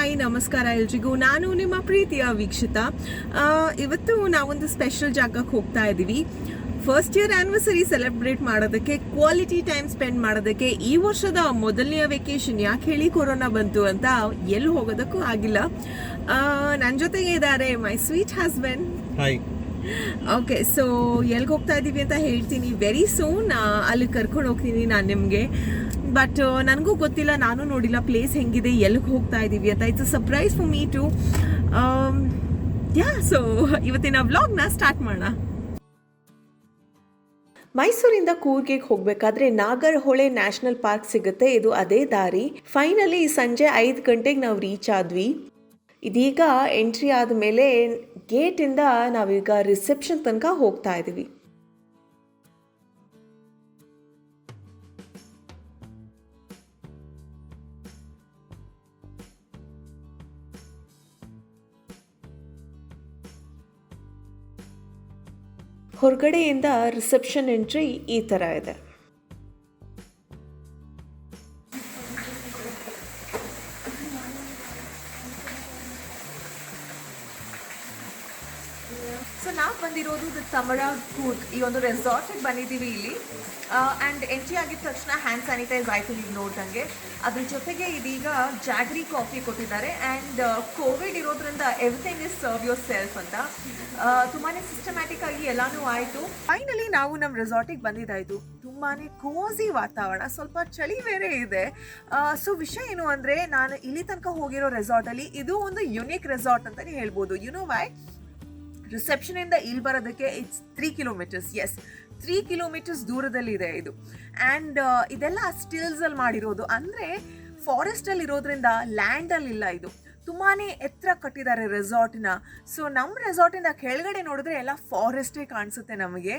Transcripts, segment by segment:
Hi ನಮಸ್ಕಾರ ಎಲ್ರಿಗೂ. ನಾನು ನಿಮ್ಮ ಪ್ರೀತಿಯ ವೀಕ್ಷಿತಾ. ಇವತ್ತು ನಾವೊಂದು ಸ್ಪೆಷಲ್ ಜಾಗಕ್ಕೆ ಹೋಗ್ತಾ ಇದ್ದೀವಿ. ಫಸ್ಟ್ ಇಯರ್ ಆ್ಯನಿವರ್ಸರಿ ಸೆಲೆಬ್ರೇಟ್ ಮಾಡೋದಕ್ಕೆ, ಕ್ವಾಲಿಟಿ ಟೈಮ್ ಸ್ಪೆಂಡ್ ಮಾಡೋದಕ್ಕೆ. ಈ ವರ್ಷದ ಮೊದಲನೆಯ ವೆಕೇಶನ್. ಯಾಕೆ ಹೇಳಿ ಕೊರೋನಾ ಬಂತು ಅಂತ ಎಲ್ಲಿ ಹೋಗೋದಕ್ಕೂ ಆಗಿಲ್ಲ. ನನ್ನ ಜೊತೆಗೆ ಇದ್ದಾರೆ my sweet husband. Hi. Okay, so ಎಲ್ಲಿಗೆ ಹೋಗ್ತಾ ಇದ್ದೀವಿ ಅಂತ ಹೇಳ್ತೀನಿ ವೆರಿ ಸೂನ್. ಅಲ್ಲಿ ಕರ್ಕೊಂಡು ಹೋಗ್ತೀನಿ ನಾನು ನಿಮಗೆ. ಬಟ್ ನನಗೂ ಗೊತ್ತಿಲ್ಲ, ನಾನು ನೋಡಿಲ್ಲ ಪ್ಲೇಸ್ ಹೆಂಗಿದೆ, ಎಲ್ಲಿಗೆ ಹೋಗ್ತಾ ಇದ್ದೀವಿ ಅಂತ. It's a surprise for me too. So ಇವತ್ತಿನ ವ್ಲಾಗ್ನ ಸ್ಟಾರ್ಟ್ ಮಾಡೋಣ. ಮೈಸೂರಿಂದ ಕೂರ್ಗೆ ಹೋಗಬೇಕಾದ್ರೆ ನಾಗರಹೊಳೆ ನ್ಯಾಷನಲ್ ಪಾರ್ಕ್ ಸಿಗುತ್ತೆ. ಇದು ಅದೇ ದಾರಿ. ಫೈನಲಿ ಸಂಜೆ 5 ಗಂಟೆಗೆ ನಾವು ರೀಚ್ ಆದ್ವಿ. ಇದೀಗ ಎಂಟ್ರಿ ಆದಮೇಲೆ ಗೇಟಿಂದ ನಾವೀಗ ರಿಸೆಪ್ಷನ್ ತನಕ ಹೋಗ್ತಾ ಇದ್ದೀವಿ. ಹೊರಗಡೆಯಿಂದ ರಿಸೆಪ್ಷನ್ ಎಂಟ್ರಿ ಈ ಥರ ಇದೆ. ಸೊ ನಾವು ಬಂದಿರೋದು ತಮರಾ ಕೂರ್ಗ್ ಈ ಒಂದು ರೆಸಾರ್ಟಿಗೆ ಬಂದಿದ್ದೀವಿ ಇಲ್ಲಿ. ಆ್ಯಂಡ್ ಎಂಟ್ರಿ ಆಗಿದ ತಕ್ಷಣ ಹ್ಯಾಂಡ್ ಸ್ಯಾನಿಟೈಸ್ ಆಯಿತು ನೀವು ನೋಡ್ದಂಗೆ. ಅದ್ರ ಜೊತೆಗೆ ಇದೀಗ ಜಾಗ್ರಿ ಕಾಫಿ ಕೊಟ್ಟಿದ್ದಾರೆ. ಆ್ಯಂಡ್ ಕೋವಿಡ್ ಇರೋದ್ರಿಂದ everything is serve your self ಅಂತ ತುಂಬಾ ಸಿಸ್ಟಮ್ಯಾಟಿಕ್ ಆಗಿ ಎಲ್ಲಾನು ಆಯಿತು. ಫೈನಲಿ ನಾವು ನಮ್ಮ ರೆಸಾರ್ಟಿಗೆ ಬಂದಿದ್ದಾಯಿತು. ತುಂಬಾ ಕೋಸಿ ವಾತಾವರಣ, ಸ್ವಲ್ಪ ಚಳಿ ಬೇರೆ ಇದೆ. ಸೊ ವಿಷಯ ಏನು ಅಂದರೆ, ನಾನು ಇಲ್ಲಿ ತನಕ ಹೋಗಿರೋ ರೆಸಾರ್ಟಲ್ಲಿ ಇದು ಒಂದು ಯುನೀಕ್ ರೆಸಾರ್ಟ್ ಅಂತಲೇ ಹೇಳ್ಬೋದು. You know why? ರಿಸೆಪ್ಷನಿಂದ ಇಲ್ಲಿ ಬರೋದಕ್ಕೆ ಇಟ್ಸ್ 3 ಕಿಲೋಮೀಟರ್ಸ್. 3 ಕಿಲೋಮೀಟರ್ಸ್ ದೂರದಲ್ಲಿದೆ ಇದು. ಆ್ಯಂಡ್ ಇದೆಲ್ಲ ಸ್ಟಿಲ್ಸಲ್ಲಿ ಮಾಡಿರೋದು, ಅಂದರೆ ಫಾರೆಸ್ಟಲ್ಲಿ ಇರೋದ್ರಿಂದ ಲ್ಯಾಂಡಲ್ಲಿಲ್ಲ. ಇದು ತುಂಬಾ ಎತ್ತರ ಕಟ್ಟಿದ್ದಾರೆ ರೆಸಾರ್ಟ್ನ. ಸೊ ನಮ್ಮ ರೆಸಾರ್ಟಿಂದ ಕೆಳಗಡೆ ನೋಡಿದ್ರೆ ಎಲ್ಲ ಫಾರೆಸ್ಟೇ ಕಾಣಿಸುತ್ತೆ ನಮಗೆ.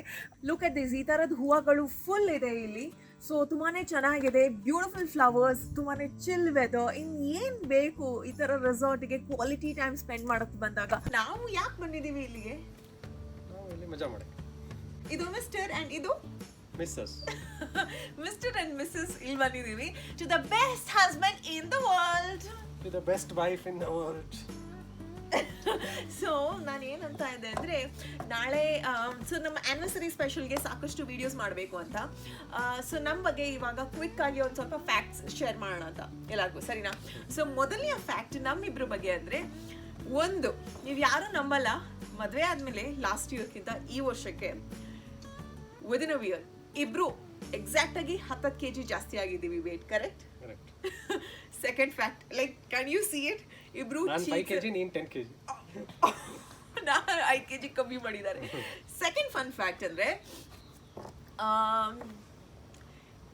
ಲುಕ್ ಎಟ್ ದಿಸ್, ಈ ಥರದ ಹೂವುಗಳು ಫುಲ್ ಇದೆ ಇಲ್ಲಿ. ಸೊ ತುಂಬಾ ಚೆನ್ನಾಗಿದೆ, ಬ್ಯೂಟಿಫುಲ್ ಫ್ಲವರ್ಸ್, ತುಂಬಾ ಚಿಲ್ ವೆದರ್. ಇನ್ನೇನು ಬೇಕು ಈ ಥರ ರೆಸಾರ್ಟಿಗೆ ಕ್ವಾಲಿಟಿ ಟೈಮ್ ಸ್ಪೆಂಡ್ ಮಾಡೋಕ್ಕೆ ಬಂದಾಗ. ನಾವು ಯಾಕೆ ಬಂದಿದ್ದೀವಿ ಇಲ್ಲಿಗೆ? ಮಜಾ ಮಾಡಿ. ಇದು ಮಿಸ್ಟರ್ ಆ್ಯಂಡ್ ಇದು ಮಿಸ್ಸಸ್. ಮಿಸ್ಟರ್ ಆ್ಯಂಡ್ ಮಿಸ್ಸಸ್ ಇಲ್ಲಿ ಬಂದಿದ್ದೀವಿ. To the best husband in the world. To the best wife in the world. So ನಾನು ಏನಂತ ಇದ್ದೆ ಅಂದರೆ, ನಾಳೆ ಸೊ ನಮ್ಮ ಆ್ಯನಿವರ್ಸರಿ ಸ್ಪೆಷಲ್ಗೆ ಸಾಕಷ್ಟು ವೀಡಿಯೋಸ್ ಮಾಡಬೇಕು ಅಂತ. ಸೊ ನಮ್ಮ ಬಗ್ಗೆ ಇವಾಗ ಕ್ವಿಕ್ ಆಗಿ ಒಂದು ಸ್ವಲ್ಪ ಫ್ಯಾಕ್ಟ್ಸ್ ಶೇರ್ ಮಾಡೋಣ ಅಂತ ಎಲ್ಲರಿಗೂ, ಸರಿನಾ? ಸೊ ಮೊದಲನೆಯ ಫ್ಯಾಕ್ಟ್ ನಮ್ಮಿಬ್ಬರ ಬಗ್ಗೆ ಅಂದರೆ, ಒಂದು, ನೀವು ಯಾರೂ ನಂಬಲ್ಲ, ಮದುವೆ ಆದಮೇಲೆ ಲಾಸ್ಟ್ ಇಯರ್ಗಿಂತ ಈ ವರ್ಷಕ್ಕೆ ವಿದಿನ್ ಅ ಇಯರ್ ಇಬ್ಬರು ಎಕ್ಸಾಕ್ಟಾಗಿ 10 kg ಜಾಸ್ತಿ ಆಗಿದ್ದೀವಿ weight. Correct? Second fact, like can you see it? ಇಬ್ರು 5 kg, ನೀನು 10 kg. ನಾನು 5 kg ಕಮ್ಮಿ ಮಾಡಿದ್ದಾರೆ. ಸೆಕೆಂಡ್ ಫನ್ ಫ್ಯಾಕ್ಟ್ ಅಂದರೆ,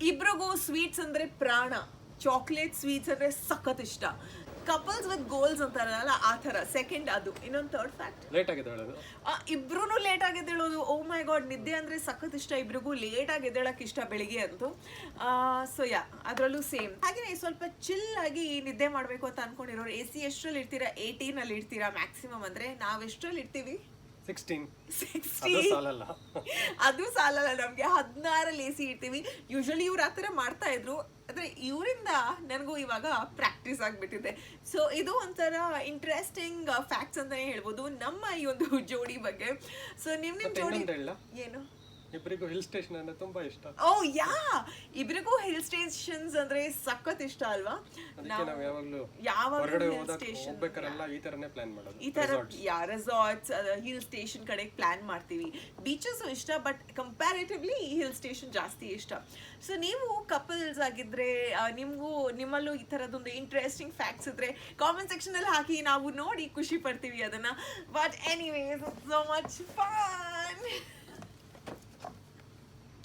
ಇಬ್ರಿಗೂ ಸ್ವೀಟ್ಸ್ ಅಂದರೆ ಪ್ರಾಣ. ಚಾಕ್ಲೇಟ್ ಸ್ವೀಟ್ಸ್ ಅಂದರೆ ಸಖತ್ ಇಷ್ಟ. ಕಪಲ್ಸ್ ವಿತ್ ಗೋಲ್ಸ್ ಅಂತಾರಲ್ಲ ಆ ಥರ. ಸೆಕೆಂಡ್ ಅದು. ಇನ್ನೊಂದು ಥರ್ಡ್ ಫ್ಯಾಕ್ಟ್, ಲೇಟ್ ಆಗಿದೆ ಹೇಳೋದು. ಇಬ್ರು ಲೇಟ್ ಆಗಿ ಹೇಳೋದು. ಓ ಮೈ ಗಾಡ್, ನಿದ್ದೆ ಅಂದರೆ ಸಖತ್ ಇಷ್ಟ ಇಬ್ರಿಗೂ. ಲೇಟ್ ಆಗಿ ಎದ್ದೇಳಕ್ಕೆ ಇಷ್ಟ ಬೆಳಿಗ್ಗೆ ಅಂತೂ. ಸೊ ಅದರಲ್ಲೂ ಸೇಮ್. ಹಾಗೆಯೇ ಸ್ವಲ್ಪ ಚಿಲ್ ಆಗಿ ನಿದ್ದೆ ಮಾಡಬೇಕು ಅಂತ ಅನ್ಕೊಂಡಿರೋರು AC ಎಷ್ಟರಲ್ಲಿ ಇರ್ತೀರಾ? 18 ಇರ್ತೀರಾ ಮ್ಯಾಕ್ಸಿಮಮ್. ಅಂದರೆ ನಾವು ಎಷ್ಟರಲ್ಲಿ ಇರ್ತೀವಿ? 16. ಅದು ಸಾಲಲ್ಲ ನಮಗೆ. 16 AC ಇರ್ತೀವಿ. ಯೂಶಲಿ ಇವ್ರು ಆ ಥರ ಮಾಡ್ತಾ ಇದ್ರು, ಆದರೆ ಇವರಿಂದ ನನಗೂ ಇವಾಗ ಪ್ರಾಕ್ಟೀಸ್ ಆಗಿಬಿಟ್ಟಿದೆ. ಸೊ ಇದು ಒಂಥರ ಇಂಟ್ರೆಸ್ಟಿಂಗ್ ಫ್ಯಾಕ್ಟ್ಸ್ ಅಂತಲೇ ಹೇಳ್ಬೋದು ನಮ್ಮ ಈ ಒಂದು ಜೋಡಿ ಬಗ್ಗೆ. ಸೊ ನಿಮ್ಮ ಜೋಡಿ ಏನು? ಇಬ್ಬರಿಗೂ ಹಿಲ್ ಸ್ಟೇಷನ್ ಅಂದ್ರೆ ತುಂಬಾ ಇಷ್ಟ. ಓ ಯಾ, ಇಬ್ಬರಿಗೂ ಹಿಲ್ ಸ್ಟೇಷನ್ಸ್ ಅಂದ್ರೆ ಸಖತ್ ಇಷ್ಟ ಅಲ್ವಾ? ನಾವು ಯಾವಾಗಲೂ ಹಿಲ್ ಸ್ಟೇಷನ್ ಹೋಗ್ಬೇಕಾರಲ್ಲ ಈ ತರನೇ ಪ್ಲಾನ್ ಮಾಡೋದು. ಈ ತರ ರೆಸಾರ್ಟ್ಸ್, ಹಿಲ್ ಸ್ಟೇಷನ್ ಕಡೆ ಪ್ಲಾನ್ ಮಾಡ್ತೀವಿ. ಬೀಚಸ್ ಇಷ್ಟ, ಬಟ್ ಕಂಪ್ಯಾರಿಟಿವ್ಲಿ ಹಿಲ್ ಸ್ಟೇಷನ್ ಜಾಸ್ತಿ ಇಷ್ಟ. ಸೊ ನೀವು ಕಪಲ್ಸ್ ಆಗಿದ್ರೆ, ನಿಮ್ಮಲ್ಲೂ ಈ ಥರದೊಂದು ಇಂಟ್ರೆಸ್ಟಿಂಗ್ ಫ್ಯಾಕ್ಟ್ಸ್ ಇದ್ರೆ ಕಾಮೆಂಟ್ ಸೆಕ್ಷನಲ್ಲಿ ಹಾಕಿ, ನಾವು ನೋಡಿ ಖುಷಿ ಪಡ್ತೀವಿ ಅದನ್ನ. But anyways, so much fun.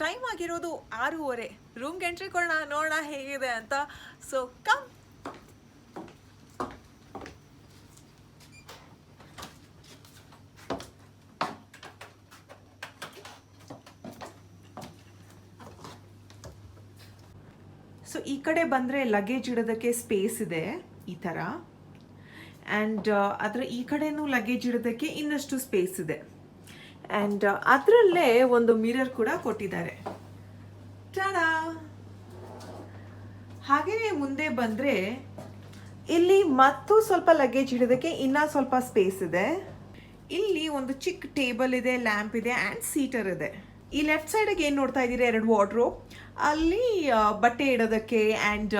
Time ಆಗಿರೋದು 6:30. ರೂಮ್ಗೆ ಎಂಟ್ರಿ ಕೊಡೋಣ, ನೋಡೋಣ ಹೇಗಿದೆ ಅಂತ. So come. ಸೊ ಈ ಕಡೆ ಬಂದರೆ ಲಗೇಜ್ ಇಡೋದಕ್ಕೆ ಸ್ಪೇಸ್ ಇದೆ ಈ ಥರ. ಆ್ಯಂಡ್ ಅದರ ಈ ಕಡೆನೂ ಲಗೇಜ್ ಇಡೋದಕ್ಕೆ ಇನ್ನಷ್ಟು ಸ್ಪೇಸ್ ಇದೆ. ಆ್ಯಂಡ್ ಅದರಲ್ಲೇ ಒಂದು ಮಿರರ್ ಕೂಡ ಕೊಟ್ಟಿದ್ದಾರೆ. ಟಾಡಾ! ಹಾಗೆಯೇ ಮುಂದೆ ಬಂದರೆ ಇಲ್ಲಿ ಮತ್ತು ಸ್ವಲ್ಪ ಲಗೇಜ್ ಇಡೋದಕ್ಕೆ ಇನ್ನೂ ಸ್ವಲ್ಪ ಸ್ಪೇಸ್ ಇದೆ. ಇಲ್ಲಿ ಒಂದು ಚಿಕ್ಕ ಟೇಬಲ್ ಇದೆ, ಲ್ಯಾಂಪ್ ಇದೆ ಆ್ಯಂಡ್ ಸೀಟರ್ ಇದೆ. ಈ ಲೆಫ್ಟ್ ಸೈಡಿಗೆ ಏನು ನೋಡ್ತಾ ಇದ್ದೀರಿ, 2 ವಾರ್ಡ್ರೋಬ್. ಅಲ್ಲಿ ಬಟ್ಟೆ ಇಡೋದಕ್ಕೆ ಆ್ಯಂಡ್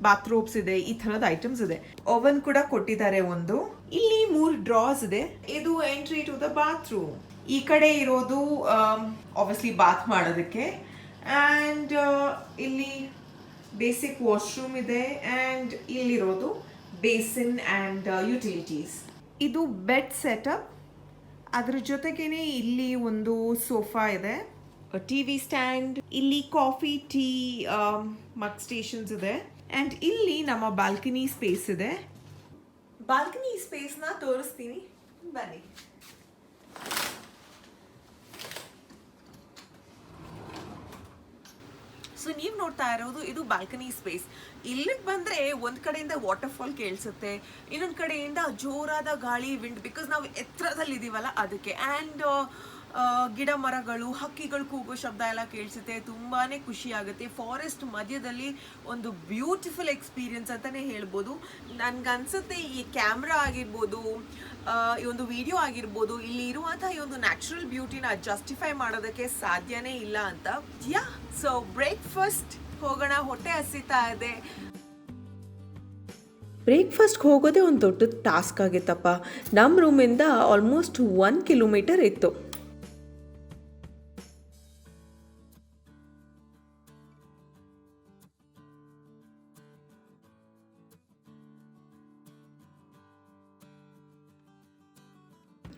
ಬಾತ್ರೂಮ್ಸ್ ಇದೆ, ಈ ಥರದ ಐಟಮ್ಸ್ ಇದೆ. ಓವನ್ ಕೂಡ ಕೊಟ್ಟಿದ್ದಾರೆ ಒಂದು. ಇಲ್ಲಿ 3 ಡ್ರಾಸ್ ಇದೆ. ಇದು ಎಂಟ್ರಿ ಟು ದ ಬಾತ್ರೂಮ್. ಈ ಕಡೆ ಇರೋದು ಆಬ್ವಿಯಸ್ಲಿ ಬಾತ್ ಮಾಡೋದಕ್ಕೆ. ಆ್ಯಂಡ್ ಇಲ್ಲಿ ಬೇಸಿಕ್ ವಾಶ್ರೂಮ್ ಇದೆ ಆ್ಯಂಡ್ ಇಲ್ಲಿರೋದು ಬೇಸಿನ್ ಆ್ಯಂಡ್ ಯುಟಿಲಿಟೀಸ್. ಇದು ಬೆಡ್ ಸೆಟಪ್. ಅದ್ರ ಜೊತೆಗೇನೆ ಇಲ್ಲಿ ಒಂದು ಸೋಫಾ ಇದೆ, ಟಿವಿ ಸ್ಟ್ಯಾಂಡ್, ಇಲ್ಲಿ ಕಾಫಿ ಟೀ ಮಗ್ ಸ್ಟೇಷನ್ಸ್ ಇದೆ ಆ್ಯಂಡ್ ಇಲ್ಲಿ ನಮ್ಮ ಬಾಲ್ಕನಿ ಸ್ಪೇಸ್ ಇದೆ. ಬಾಲ್ಕನಿ ಸ್ಪೇಸ್ನ ತೋರಿಸ್ತೀನಿ, ಬನ್ನಿ. ಸೊ ನೀವು ನೋಡ್ತಾ ಇರೋದು ಇದು ಬಾಲ್ಕನಿ ಸ್ಪೇಸ್. ಇಲ್ಲಿಗೆ ಬಂದರೆ ಒಂದು ಕಡೆಯಿಂದ ವಾಟರ್ಫಾಲ್ ಕೇಳಿಸುತ್ತೆ, ಇನ್ನೊಂದು ಕಡೆಯಿಂದ ಜೋರಾದ ಗಾಳಿ, ವಿಂಡ್, ಬಿಕಾಸ್ ನಾವು ಎತ್ತರದಲ್ಲಿ ಇದ್ದೀವಲ್ಲ ಅದಕ್ಕೆ. ಆ್ಯಂಡ್ ಗಿಡ ಮರಗಳು, ಹಕ್ಕಿಗಳು ಕೂಗೋ ಶಬ್ದ ಎಲ್ಲ ಕೇಳಿಸುತ್ತೆ. ತುಂಬಾ ಖುಷಿ ಆಗುತ್ತೆ. ಫಾರೆಸ್ಟ್ ಮಧ್ಯದಲ್ಲಿ ಒಂದು ಬ್ಯೂಟಿಫುಲ್ ಎಕ್ಸ್ಪೀರಿಯನ್ಸ್ ಅಂತಲೇ ಹೇಳ್ಬೋದು. ನನಗನ್ಸುತ್ತೆ ಈ ಕ್ಯಾಮ್ರಾ ಆಗಿರ್ಬೋದು, ಈ ಒಂದು ವಿಡಿಯೋ ಆಗಿರ್ಬೋದು, ಇಲ್ಲಿ ಇರುವಂಥ ಈ ಒಂದು ನ್ಯಾಚುರಲ್ ಬ್ಯೂಟಿನ ಜಸ್ಟಿಫೈ ಮಾಡೋದಕ್ಕೆ ಸಾಧ್ಯನೇ ಇಲ್ಲ ಅಂತ. ಸೊ ಬ್ರೇಕ್ಫಾಸ್ಟ್ ಹೋಗೋಣ, ಹೊಟ್ಟೆ ಹಸಿತಾ ಇದೆ. ಬ್ರೇಕ್ಫಾಸ್ಟ್ಗೆ ಹೋಗೋದೇ ಒಂದು ದೊಡ್ಡ ಟಾಸ್ಕ್ ಆಗಿತ್ತಪ್ಪ. ನಮ್ಮ ರೂಮಿಂದ ಆಲ್ಮೋಸ್ಟ್ 1 ಕಿಲೋಮೀಟರ್ ಇತ್ತು.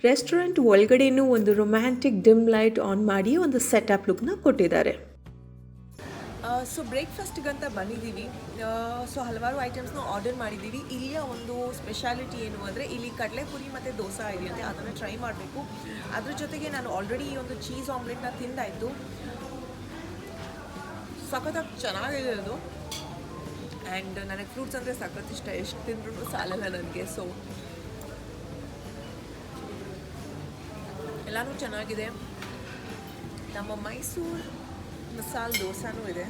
ರೆಸ್ಟೋರೆಂಟ್ ಒಳಗಡೆನೂ ಒಂದು ರೊಮ್ಯಾಂಟಿಕ್ ಡಿಮ್ ಲೈಟ್ ಆನ್ ಮಾಡಿ ಒಂದು ಸೆಟಪ್ ಲುಕ್ನ ಕೊಟ್ಟಿದ್ದಾರೆ. ಸೊ ಬ್ರೇಕ್ಫಾಸ್ಟ್ಗಂತ ಬಂದಿದ್ದೀವಿ. ಸೊ ಹಲವಾರು ಐಟಮ್ಸ್ನ ಆರ್ಡರ್ ಮಾಡಿದ್ದೀವಿ. ಇಲ್ಲಿಯ ಒಂದು ಸ್ಪೆಷಾಲಿಟಿ ಏನು ಅಂದರೆ ಇಲ್ಲಿ ಕಡಲೆಪುರಿ ಮತ್ತು ದೋಸೆ ಇದೆಯಂತೆ, ಅದನ್ನು ಟ್ರೈ ಮಾಡಬೇಕು. ಅದ್ರ ಜೊತೆಗೆ ನಾನು ಆಲ್ರೆಡಿ ಈ ಒಂದು ಚೀಸ್ ಆಮ್ಲೆಟ್ನ ತಿಂದಾಯಿತು. ಸಖತ್ತಾಗಿ ಚೆನ್ನಾಗಿದೆ ಅದು. ಆ್ಯಂಡ್ ನನಗೆ ಫ್ರೂಟ್ಸ್ ಅಂದರೆ ಸಖತ್ ಇಷ್ಟ, ಎಷ್ಟು ತಿಂದ್ರೂ ಸಾಲಲ್ಲ ನನಗೆ. ಸೊ ಎಲ್ಲನೂ ಚೆನ್ನಾಗಿದೆ. ನಮ್ಮ ಮೈಸೂರು ಮಸಾಲೆ ದೋಸೆನೂ ಇದೆ.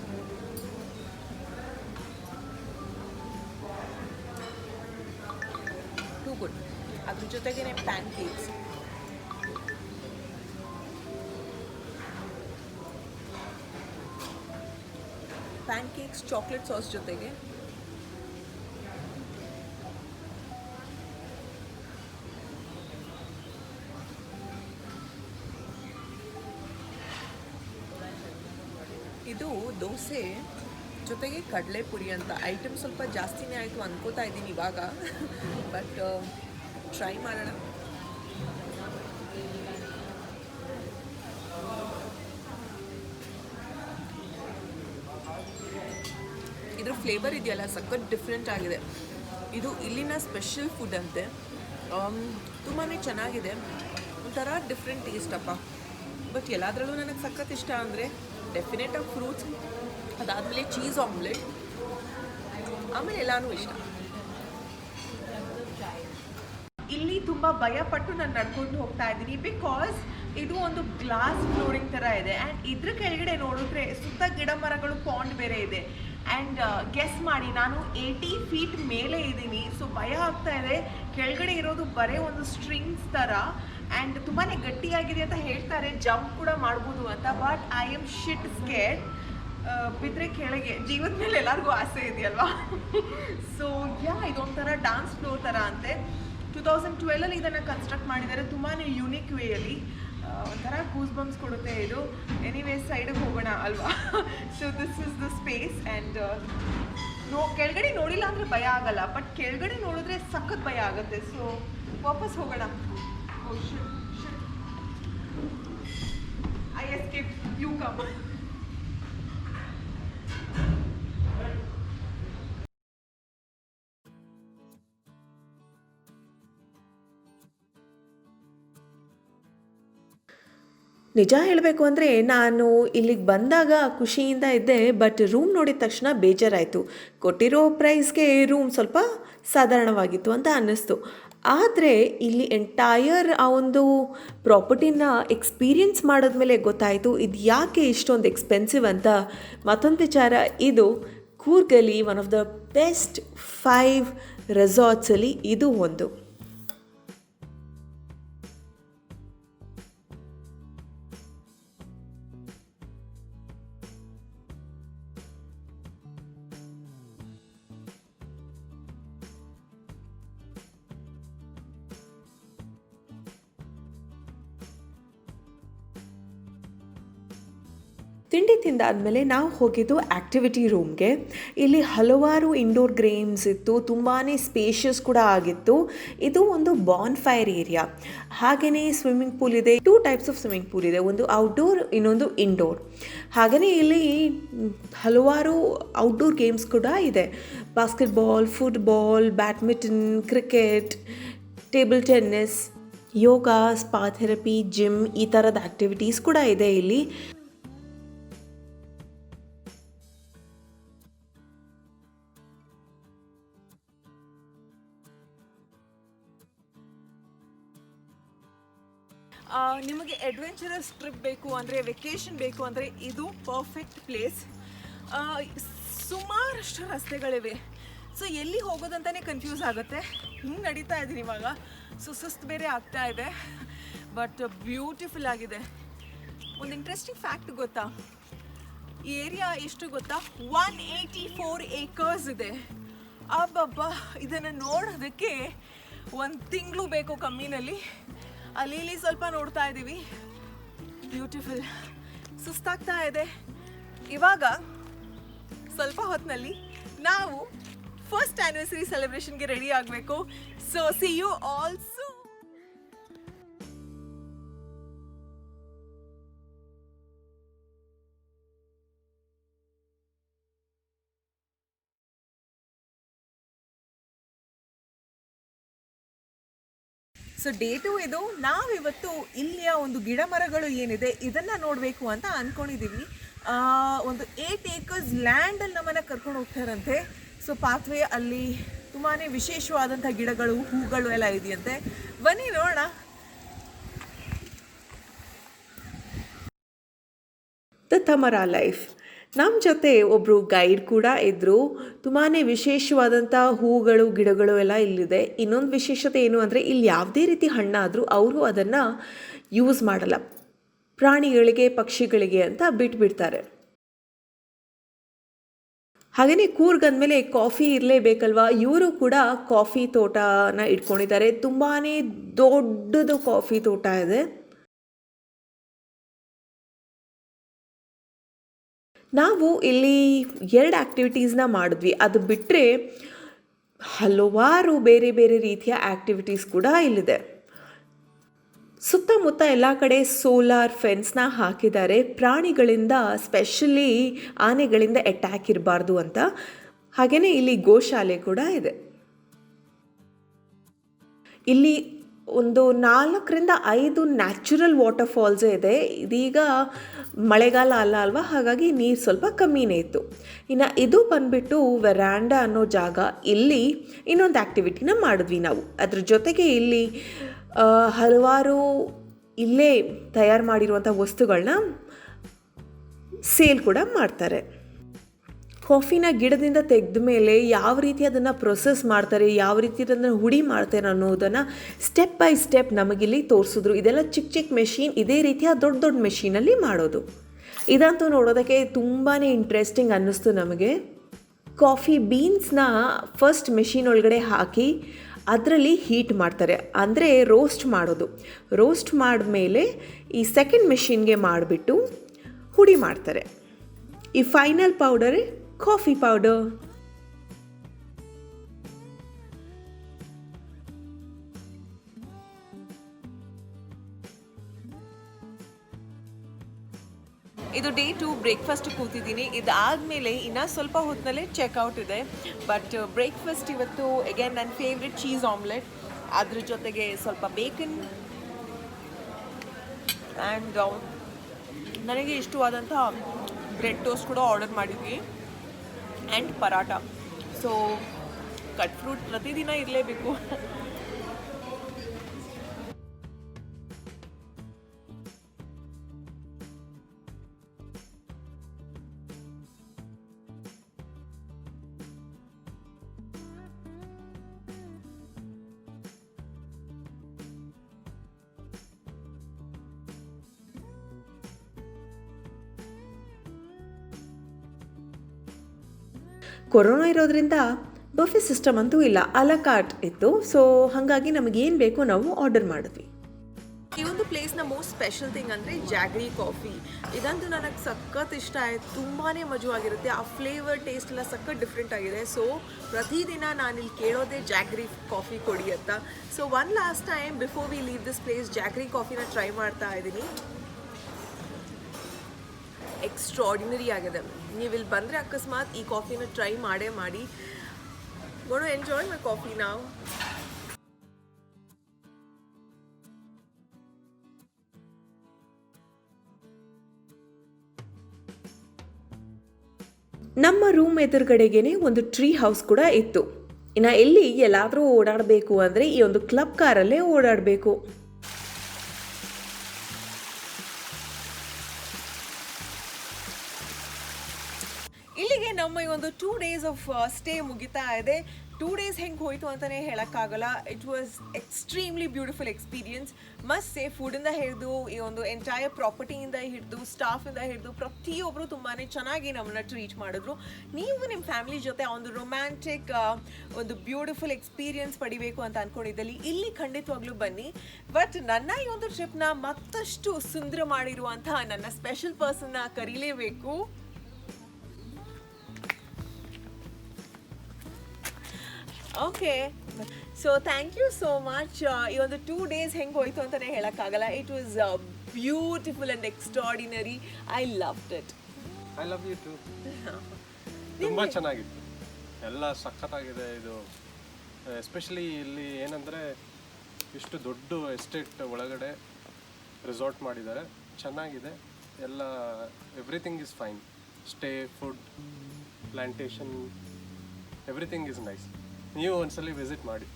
Too good. ಅದ್ರ ಜೊತೆಗೇ ಪ್ಯಾನ್ ಕೇಕ್ಸ್, ಚಾಕ್ಲೇಟ್ ಸಾಸ್ ಜೊತೆಗೆ. ಇದು ದೋಸೆ ಜೊತೆಗೆ ಕಡಲೆಪುರಿ ಅಂತ ಐಟಮ್ ಸ್ವಲ್ಪ ಜಾಸ್ತಿನೇ ಆಯಿತು ಅನ್ಕೋತಾ ಇದ್ದೀನಿ ಇವಾಗ. ಬಟ್ ಟ್ರೈ ಮಾಡೋಣ. ಇದ್ರ ಫ್ಲೇವರ್ ಇದೆಯಲ್ಲ ಸಖತ್ ಡಿಫ್ರೆಂಟ್ ಆಗಿದೆ. ಇದು ಇಲ್ಲಿನ ಸ್ಪೆಷಲ್ ಫುಡ್ ಅಂತೆ. ತುಂಬಾ ಚೆನ್ನಾಗಿದೆ, ಒಂಥರ ಡಿಫ್ರೆಂಟ್ ಟೇಸ್ಟ್ ಅಪ್ಪ. ಬಟ್ ಎಲ್ಲದರಲ್ಲೂ ನನಗೆ ಸಖತ್ ಇಷ್ಟ ಅಂದರೆ ಡೆಫಿನೆಟಾಗಿ ಫ್ರೂಟ್ಸ್, ಅದಾದಮೇಲೆ ಚೀಸ್ ಆಮ್ಲೆಟ್, ಆಮೇಲೆ ಎಲ್ಲನೂ ಇಷ್ಟ. ಇಲ್ಲಿ ತುಂಬ ಭಯಪಟ್ಟು ನಾನು ನಡ್ಕೊಂಡು ಹೋಗ್ತಾ ಇದ್ದೀನಿ, ಬಿಕಾಸ್ ಇದು ಒಂದು ಗ್ಲಾಸ್ ಫ್ಲೋರಿಂಗ್ ಥರ ಇದೆ. ಆ್ಯಂಡ್ ಇದ್ರ ಕೆಳಗಡೆ ನೋಡಿದ್ರೆ ಸುತ್ತ ಗಿಡ ಮರಗಳು, ಪಾಂಡ್ ಬೇರೆ ಇದೆ. ಆ್ಯಂಡ್ ಗೆಸ್ ಮಾಡಿ, ನಾನು 80 ಫೀಟ್ ಮೇಲೆ ಇದ್ದೀನಿ. ಸೊ ಭಯ ಆಗ್ತಾ ಇದೆ. ಕೆಳಗಡೆ ಇರೋದು ಬರೀ ಒಂದು ಸ್ಟ್ರಿಂಗ್ಸ್ ಥರ ಆ್ಯಂಡ್ ತುಂಬಾ ಗಟ್ಟಿಯಾಗಿದೆ ಅಂತ ಹೇಳ್ತಾರೆ, ಜಂಪ್ ಕೂಡ ಮಾಡ್ಬೋದು ಅಂತ. But I am shit scared. ಬಿದ್ದರೆ ಕೆಳಗೆ. ಜೀವದ ಮೇಲೆ ಎಲ್ಲರಿಗೂ ಆಸೆ ಇದೆಯಲ್ವಾ. ಸೊ ಇದೊಂಥರ ಡಾನ್ಸ್ ಫ್ಲೋರ್ ಥರ ಅಂತೆ. 2012 ಇದನ್ನು ಕನ್ಸ್ಟ್ರಕ್ಟ್ ಮಾಡಿದ್ದಾರೆ, ತುಂಬಾ ಯುನಿಕ್ ವೇಯಲ್ಲಿ. ಒಂಥರ ಗೂಸ್ ಬಂಪ್ಸ್ ಕೊಡುತ್ತೆ ಇದು. ಎನಿವೇ ಸೈಡಿಗೆ ಹೋಗೋಣ ಅಲ್ವಾ. So this is the space. And ಕೆಳಗಡೆ ನೋಡಿಲ್ಲ ಅಂದರೆ ಭಯ ಆಗಲ್ಲ, ಬಟ್ ಕೆಳಗಡೆ ನೋಡಿದ್ರೆ ಸಖತ್ ಭಯ ಆಗುತ್ತೆ. ಸೊ ವಾಪಸ್ ಹೋಗೋಣ. Oh shit. I escaped. You come. ನಿಜ ಹೇಳಬೇಕು ಅಂದರೆ ನಾನು ಇಲ್ಲಿಗೆ ಬಂದಾಗ ಖುಷಿಯಿಂದ ಇದ್ದೆ, ಬಟ್ ರೂಮ್ ನೋಡಿದ ತಕ್ಷಣ ಬೇಜಾರಾಯಿತು. ಕೊಟ್ಟಿರೋ ಪ್ರೈಸ್ಗೆ ರೂಮ್ ಸ್ವಲ್ಪ ಸಾಧಾರಣವಾಗಿತ್ತು ಅಂತ ಅನ್ನಿಸ್ತು. ಆದರೆ ಇಲ್ಲಿ ಎಂಟೈರ್ ಆ ಒಂದು ಪ್ರಾಪರ್ಟಿನ ಎಕ್ಸ್ಪೀರಿಯನ್ಸ್ ಮಾಡಿದ್ಮೇಲೆ ಗೊತ್ತಾಯಿತು ಇದು ಯಾಕೆ ಇಷ್ಟೊಂದು ಎಕ್ಸ್ಪೆನ್ಸಿವ್ ಅಂತ. ಮತ್ತೊಂದು ವಿಚಾರ, ಇದು ಕೂರ್ಗಲ್ಲಿ ಒನ್ ಆಫ್ ದ ಬೆಸ್ಟ್ 5 ರೆಸಾರ್ಟ್ಸಲ್ಲಿ ಇದು ಒಂದು. ತಿಂಡಿ ತಿಂದಾದಮೇಲೆ ನಾವು ಹೋಗಿದ್ದು ಆ್ಯಕ್ಟಿವಿಟಿ ರೂಮ್ಗೆ. ಇಲ್ಲಿ ಹಲವಾರು ಇಂಡೋರ್ ಗೇಮ್ಸ್ ಇತ್ತು, ತುಂಬಾ ಸ್ಪೇಷಿಯಸ್ ಕೂಡ ಆಗಿತ್ತು. ಇದು ಒಂದು ಬಾನ್ ಫೈರ್ ಏರಿಯಾ. ಹಾಗೆಯೇ ಸ್ವಿಮ್ಮಿಂಗ್ ಪೂಲ್ ಇದೆ. 2 ಟೈಪ್ಸ್ ಆಫ್ ಸ್ವಿಮ್ಮಿಂಗ್ ಪೂಲ್ ಇದೆ, ಒಂದು ಔಟ್ಡೋರ್ ಇನ್ನೊಂದು ಇಂಡೋರ್. ಹಾಗೆಯೇ ಇಲ್ಲಿ ಹಲವಾರು ಔಟ್ಡೋರ್ ಗೇಮ್ಸ್ ಕೂಡ ಇದೆ. Basketball, football, badminton, cricket, table tennis, yoga, spa therapy, gym, ಈ ಥರದ ಆ್ಯಕ್ಟಿವಿಟೀಸ್ ಕೂಡ ಇದೆ ಇಲ್ಲಿ. ನಿಮಗೆ ಅಡ್ವೆಂಚರಸ್ ಟ್ರಿಪ್ ಬೇಕು ಅಂದರೆ, ವೆಕೇಷನ್ ಬೇಕು ಅಂದರೆ ಇದು ಪರ್ಫೆಕ್ಟ್ ಪ್ಲೇಸ್. ಸುಮಾರಷ್ಟು ರಸ್ತೆಗಳಿವೆ. ಸೊ ಎಲ್ಲಿ ಹೋಗೋದಂತಲೇ ಕನ್ಫ್ಯೂಸ್ ಆಗುತ್ತೆ. ಹಿಂಗೆ ನಡೀತಾ ಇದ್ದೀನಿ ಇವಾಗ. ಸುಸ್ತು ಬೇರೆ ಆಗ್ತಾ ಇದೆ, ಬಟ್ ಬ್ಯೂಟಿಫುಲ್ ಆಗಿದೆ. ಒಂದು ಇಂಟ್ರೆಸ್ಟಿಂಗ್ ಫ್ಯಾಕ್ಟ್ ಗೊತ್ತಾ, ಈ ಏರಿಯಾ ಎಷ್ಟು ಗೊತ್ತಾ, 184 acres ಇದೆ. ಅಬ್ಬಬ್ಬ, ಇದನ್ನು ನೋಡೋದಕ್ಕೆ 1 ತಿಂಗಳು ಬೇಕು ಕಮ್ಮಿನಲ್ಲಿ. ಅಲ್ಲಿ ಇಲ್ಲಿ ಸ್ವಲ್ಪ ನೋಡ್ತಾ ಇದ್ದೀವಿ. ಬ್ಯೂಟಿಫುಲ್. ಸುಸ್ತಾಗ್ತಾ ಇದೆ. ಇವಾಗ ಸ್ವಲ್ಪ ಹೊತ್ತಿನಲ್ಲಿ ನಾವು ಫಸ್ಟ್ ಆ್ಯನಿವರ್ಸರಿ ಸೆಲೆಬ್ರೇಷನ್ಗೆ ರೆಡಿ ಆಗಬೇಕು. So see you also. So day 2 ಇದು. ನಾವಿವತ್ತು ಇಲ್ಲಿಯ ಒಂದು ಗಿಡ ಮರಗಳು ಏನಿದೆ ಇದನ್ನು ನೋಡಬೇಕು ಅಂತ ಅಂದ್ಕೊಂಡಿದ್ದೀವಿ. ಒಂದು 8 acres ಲ್ಯಾಂಡಲ್ಲಿ ನಮ್ಮನ್ನು ಕರ್ಕೊಂಡು ಹೋಗ್ತಾರಂತೆ. ಸೊ ಪಾತ್ವೆ ಅಲ್ಲಿ ತುಂಬಾ ವಿಶೇಷವಾದಂಥ ಗಿಡಗಳು, ಹೂಗಳು ಎಲ್ಲ ಇದೆಯಂತೆ. ಬನ್ನಿ ನೋಡೋಣ. The Tamara life. ನಮ್ಮ ಜೊತೆ ಒಬ್ಬರು ಗೈಡ್ ಕೂಡ ಇದ್ದರು. ತುಂಬಾ ವಿಶೇಷವಾದಂಥ ಹೂಗಳು, ಗಿಡಗಳು ಎಲ್ಲ ಇಲ್ಲಿದೆ. ಇನ್ನೊಂದು ವಿಶೇಷತೆ ಏನು ಅಂದರೆ, ಇಲ್ಲಿ ಯಾವುದೇ ರೀತಿ ಹಣ್ಣಾದರೂ ಅವರು ಅದನ್ನು ಯೂಸ್ ಮಾಡಲ್ಲ, ಪ್ರಾಣಿಗಳಿಗೆ, ಪಕ್ಷಿಗಳಿಗೆ ಅಂತ ಬಿಟ್ಬಿಡ್ತಾರೆ. ಹಾಗೆಯೇ ಕೂರ್ಗ್ ಅಂದಮೇಲೆ ಕಾಫಿ ಇರಲೇಬೇಕಲ್ವ. ಇವರು ಕೂಡ ಕಾಫಿ ತೋಟನ ಇಟ್ಕೊಂಡಿದ್ದಾರೆ. ತುಂಬಾ ದೊಡ್ಡದು ಕಾಫಿ ತೋಟ ಇದೆ. ನಾವು ಇಲ್ಲಿ 2 ಆ್ಯಕ್ಟಿವಿಟೀಸ್ನ ಮಾಡಿದ್ವಿ. ಅದು ಬಿಟ್ಟರೆ ಹಲವಾರು ಬೇರೆ ಬೇರೆ ರೀತಿಯ ಆ್ಯಕ್ಟಿವಿಟೀಸ್ ಕೂಡ ಇಲ್ಲಿದೆ. ಸುತ್ತಮುತ್ತ ಎಲ್ಲ ಕಡೆ ಸೋಲಾರ್ ಫೆನ್ಸ್ನ ಹಾಕಿದ್ದಾರೆ. ಪ್ರಾಣಿಗಳಿಂದ, ಸ್ಪೆಷಲಿ ಆನೆಗಳಿಂದ ಅಟ್ಯಾಕ್ ಇರಬಾರ್ದು ಅಂತ. ಹಾಗೆಯೇ ಇಲ್ಲಿ ಗೋಶಾಲೆ ಕೂಡ ಇದೆ. ಇಲ್ಲಿ ಒಂದು 4ರಿಂದ 5 ನ್ಯಾಚುರಲ್ ವಾಟರ್ ಫಾಲ್ಸೇ ಇದೆ. ಇದೀಗ ಮಳೆಗಾಲ ಅಲ್ವಾ, ಹಾಗಾಗಿ ನೀರು ಸ್ವಲ್ಪ ಕಮ್ಮಿನೇ ಇತ್ತು. ಇನ್ನು ಇದು ಬಂದುಬಿಟ್ಟು ವೆರಾಂಡಾ ಅನ್ನೋ ಜಾಗ. ಇಲ್ಲಿ ಇನ್ನೊಂದು ಆ್ಯಕ್ಟಿವಿಟಿನ ಮಾಡಿದ್ವಿ ನಾವು. ಅದ್ರ ಜೊತೆಗೆ ಇಲ್ಲಿ ಹಲವಾರು ಇಲ್ಲೇ ತಯಾರು ಮಾಡಿರುವಂಥ ವಸ್ತುಗಳನ್ನ ಸೇಲ್ ಕೂಡ ಮಾಡ್ತಾರೆ. ಕಾಫಿನ ಗಿಡದಿಂದ ತೆಗೆದ ಮೇಲೆ ಯಾವ ರೀತಿ ಅದನ್ನು ಪ್ರೊಸೆಸ್ ಮಾಡ್ತಾರೆ, ಯಾವ ರೀತಿ ಅದನ್ನು ಹುಡಿ ಮಾಡ್ತಾರೆ ಅನ್ನೋದನ್ನು ಸ್ಟೆಪ್ ಬೈ ಸ್ಟೆಪ್ ನಮಗಿಲ್ಲಿ ತೋರಿಸಿದ್ರು. ಇದೆಲ್ಲ ಚಿಕ್ಕ ಚಿಕ್ಕ ಮೆಷಿನ್, ಇದೇ ರೀತಿಯ ದೊಡ್ಡ ದೊಡ್ಡ ಮೆಷಿನಲ್ಲಿ ಮಾಡೋದು. ಇದಂತೂ ನೋಡೋದಕ್ಕೆ ತುಂಬಾ ಇಂಟ್ರೆಸ್ಟಿಂಗ್ ಅನ್ನಿಸ್ತು ನಮಗೆ. ಕಾಫಿ ಬೀನ್ಸ್ನ ಫಸ್ಟ್ ಮೆಷಿನ್ ಒಳಗಡೆ ಹಾಕಿ ಅದರಲ್ಲಿ ಹೀಟ್ ಮಾಡ್ತಾರೆ, ಅಂದರೆ ರೋಸ್ಟ್ ಮಾಡೋದು. ರೋಸ್ಟ್ ಮಾಡಿದ್ಮೇಲೆ ಈ ಸೆಕೆಂಡ್ ಮೆಷಿನ್ಗೆ ಮಾಡಿಬಿಟ್ಟು ಹುಡಿ ಮಾಡ್ತಾರೆ. ಈ ಫೈನಲ್ ಪೌಡರ್ ಕಾಫಿ ಪೌಡರ್. ಇದು ಡೇ 2 ಬ್ರೇಕ್ಫಾಸ್ಟ್ ಕೂತಿದ್ದೀನಿ. ಇದಾದಮೇಲೆ ಇನ್ನೂ ಸ್ವಲ್ಪ ಹೊತ್ತಿನಲ್ಲೇ ಚೆಕ್ಔಟ್ ಇದೆ. ಬಟ್ ಬ್ರೇಕ್ಫಾಸ್ಟ್ ಇವತ್ತು ಅಗೇನ್ ನನ್ನ ಫೇವ್ರೆಟ್ ಚೀಸ್ ಆಮ್ಲೆಟ್, ಅದ್ರ ಜೊತೆಗೆ ಸ್ವಲ್ಪ ಬೇಕನ್ ಆ್ಯಂಡ್ ನನಗೆ ಇಷ್ಟವಾದಂಥ ಬ್ರೆಡ್ ಟೋಸ್ಟ್ ಕೂಡ ಆರ್ಡರ್ ಮಾಡಿದ್ವಿ, and paratha. So cut fruit ಪ್ರತಿದಿನ ಇರಲೇಬೇಕು. ಕೊರೋನಾ ಇರೋದ್ರಿಂದ ಬಫೆ ಸಿಸ್ಟಮ್ ಅಂತೂ ಇಲ್ಲ, ಅಲಾ ಕಾರ್ಟ್ ಇತ್ತು. ಸೊ ಹಾಗಾಗಿ ನಮಗೇನು ಬೇಕೋ ನಾವು ಆರ್ಡರ್ ಮಾಡಿದ್ವಿ. ಈ ಒಂದು ಪ್ಲೇಸ್ನ ಮೋಸ್ಟ್ ಸ್ಪೆಷಲ್ ಥಿಂಗ್ ಅಂದರೆ ಜಾಗ್ರಿ ಕಾಫಿ. ಇದಂತೂ ನನಗೆ ಸಖತ್ ಇಷ್ಟ ಆಯಿತು, ತುಂಬಾ ಮಜವಾಗಿರುತ್ತೆ. ಆ ಫ್ಲೇವರ್ ಟೇಸ್ಟ್ ಎಲ್ಲ ಸಖತ್ ಡಿಫ್ರೆಂಟ್ ಆಗಿದೆ. ಸೊ ಪ್ರತಿದಿನ ನಾನಿಲ್ಲಿ ಕೇಳೋದೇ ಜಾಗ್ರಿ ಕಾಫಿ ಕೊಡಿ ಅಂತ. So one last time before we leave this place jaggery ಕಾಫಿನ ಟ್ರೈ ಮಾಡ್ತಾ ಇದ್ದೀನಿ. ಎಕ್ಸ್ಟ್ರಾರ್ಡಿನರಿ ಆಗಿದೆ. ನೀವು ಇಲ್ಲಿ ಬಂದರೆ ಅಕಸ್ಮಾತ್ ಈ ಕಾಫಿನ ಟ್ರೈ ಮಾಡೇ ಮಾಡಿ. ಗೋಣ ಎಂಜಾಯ್ ಮೈ ಕಾಫಿ ನಾವು. ನಮ್ಮ ರೂಮ್ ಎದುರುಗಡೆಗೇನೆ ಒಂದು ಟ್ರೀ ಹೌಸ್ ಕೂಡ ಇತ್ತು. ಇನ್ನು ಎಲ್ಲಿ ಎಲ್ಲಾದರೂ ಓಡಾಡಬೇಕು ಅಂದರೆ ಈ ಒಂದು ಕ್ಲಬ್ ಕಾರಲ್ಲೇ ಓಡಾಡಬೇಕು. ಇಲ್ಲಿಗೆ ನಮ್ಮ ಈ ಒಂದು 2 days ಆಫ್ ಸ್ಟೇ ಮುಗಿತಾ ಇದೆ. 2 days ಹೆಂಗೆ ಹೋಯಿತು ಅಂತಲೇ ಹೇಳೋಕ್ಕಾಗಲ್ಲ. It was extremely beautiful experience. Must say, ಫುಡಿಂದ ಹಿಡಿದು ಈ ಒಂದು ಎಂಟೈರ್ ಪ್ರಾಪರ್ಟಿಯಿಂದ ಹಿಡಿದು ಸ್ಟಾಫಿಂದ ಹಿಡಿದು ಪ್ರತಿಯೊಬ್ಬರು ತುಂಬಾ ಚೆನ್ನಾಗಿ ನಮ್ಮನ್ನ ಟ್ರೀಟ್ ಮಾಡಿದ್ರು. ನೀವು ನಿಮ್ಮ ಫ್ಯಾಮಿಲಿ ಜೊತೆ ಒಂದು ರೊಮ್ಯಾಂಟಿಕ್ ಒಂದು ಬ್ಯೂಟಿಫುಲ್ ಎಕ್ಸ್ಪೀರಿಯನ್ಸ್ ಪಡಿಬೇಕು ಅಂತ ಅಂದ್ಕೊಂಡಿದ್ದಲ್ಲಿ ಇಲ್ಲಿ ಖಂಡಿತವಾಗ್ಲೂ ಬನ್ನಿ. ಬಟ್ ನನ್ನ ಈ ಒಂದು ಟ್ರಿಪ್ನ ಮತ್ತಷ್ಟು ಸುಂದರ ಮಾಡಿರುವಂತಹ ನನ್ನ ಸ್ಪೆಷಲ್ ಪರ್ಸನ್ನ ಕರೀಲೇಬೇಕು. Okay, so thank you so much. ಈ ಒಂದು 2 days ಹೆಂಗೆ ಹೋಯಿತು ಅಂತಲೇ ಹೇಳೋಕ್ಕಾಗಲ್ಲ. It was beautiful and extraordinary. I loved it. I love you too. ತುಂಬ ಚೆನ್ನಾಗಿತ್ತು, ಎಲ್ಲ ಸಖತ್ತಾಗಿದೆ. ಇದು ಎಸ್ಪೆಷಲಿ ಇಲ್ಲಿ ಏನಂದರೆ ಇಷ್ಟು ದೊಡ್ಡ ಎಸ್ಟೇಟ್ ಒಳಗಡೆ ರೆಸಾರ್ಟ್ ಮಾಡಿದ್ದಾರೆ, ಚೆನ್ನಾಗಿದೆ ಎಲ್ಲ. Everything is fine. Stay, food, plantation, everything is nice. ನೀವು ಒಂದ್ಸಲಿ ವಿಸಿಟ್ ಮಾಡಿ.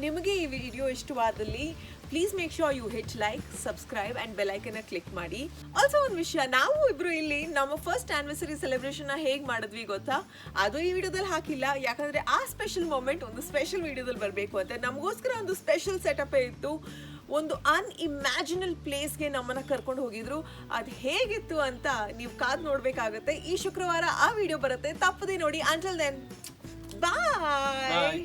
ನಿಮಗೆ ಈ ವಿಡಿಯೋ ಇಷ್ಟವಾದಲ್ಲಿ please make sure you hit like, subscribe and ಬೆಲೈಕನ್ನ ಕ್ಲಿಕ್ ಮಾಡಿ. ಆಲ್ಸೋ ಒಂದು ವಿಷಯ, ನಾವು ಇಬ್ಬರು ಇಲ್ಲಿ ನಮ್ಮ ಫಸ್ಟ್ ಆ್ಯನಿವರ್ಸರಿ ಸೆಲೆಬ್ರೇಷನ್ನ ಹೇಗೆ ಮಾಡಿದ್ವಿ ಗೊತ್ತಾ? ಅದು ಈ ವಿಡಿಯೋದಲ್ಲಿ ಹಾಕಿಲ್ಲ, ಯಾಕಂದರೆ ಆ ಸ್ಪೆಷಲ್ ಮೂಮೆಂಟ್ ಒಂದು ಸ್ಪೆಷಲ್ ವಿಡಿಯೋದಲ್ಲಿ ಬರಬೇಕು ಅಂತ ನಮಗೋಸ್ಕರ ಒಂದು ಸ್ಪೆಷಲ್ ಸೆಟಪೇ ಇತ್ತು. ಒಂದು ಅನ್ಇಮ್ಯಾಜಿನಲ್ ಪ್ಲೇಸ್ಗೆ ನಮ್ಮನ್ನು ಕರ್ಕೊಂಡು ಹೋಗಿದ್ರು. ಅದು ಹೇಗಿತ್ತು ಅಂತ ನೀವು ಕಾದು ನೋಡಬೇಕಾಗತ್ತೆ. ಈ ಶುಕ್ರವಾರ ಆ ವಿಡಿಯೋ ಬರುತ್ತೆ, ತಪ್ಪದೆ ನೋಡಿ. ಅಂಟಿಲ್ ದೆನ್, ಬಾಯ್.